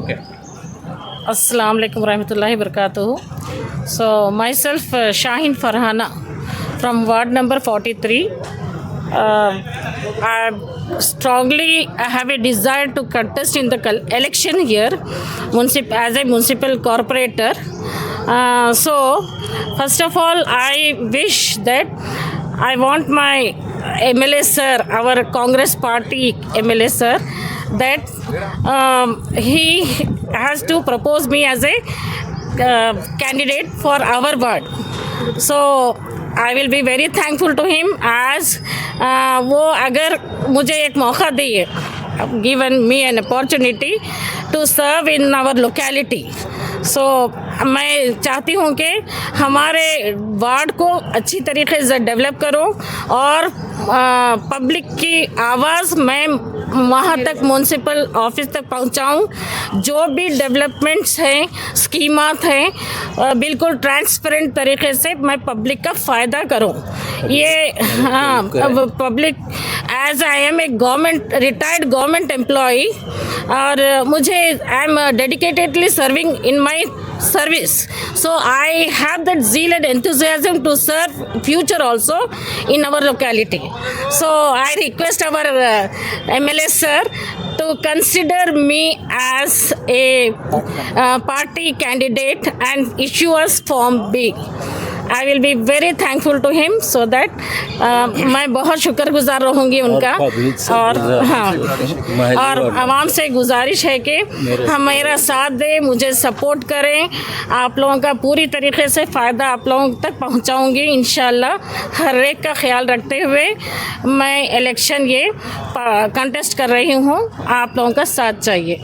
Okay. Assalamu alaikum warahmatullahi wabarakatuh. So myself Shaheen Farhana from ward number 43. I have a desire to contest in the election here as a municipal corporator. So first of all, I wish that I want my MLA sir, our Congress party MLA sir, that he has to propose me as a candidate for our ward. So I will be very thankful to him as वो अगर मुझे एक मौका दिए, given me an opportunity to serve in our locality. So मैं चाहती हूँ कि हमारे वार्ड को अच्छी तरीके से डेवलप करो और पब्लिक की आवाज़ मैं वहाँ तक म्यूनसिपल ऑफिस तक पहुँचाऊँ। जो भी डेवलपमेंट्स हैं, स्कीमात हैं, बिल्कुल ट्रांसपेरेंट तरीके से मैं पब्लिक का फ़ायदा करूँ। ये हाँ, अब public as I am a retired government employee और मुझे I am dedicatedly serving in my service, so I have that zeal and enthusiasm to serve future also in our locality. So I request our MLA sir to consider me as a party candidate and issue us Form B. I will be very thankful to him so that मैं बहुत शुक्रगुजार रहूँगी उनका। और हाँ, और आवाम से गुजारिश है कि हम मेरा साथ दें, मुझे सपोर्ट करें। आप लोगों का पूरी तरीके से फ़ायदा आप लोगों तक पहुँचाऊँगी इंशाल्लाह। हर एक का ख्याल रखते हुए मैं इलेक्शन ये कंटेस्ट कर रही हूँ। आप लोगों का साथ चाहिए।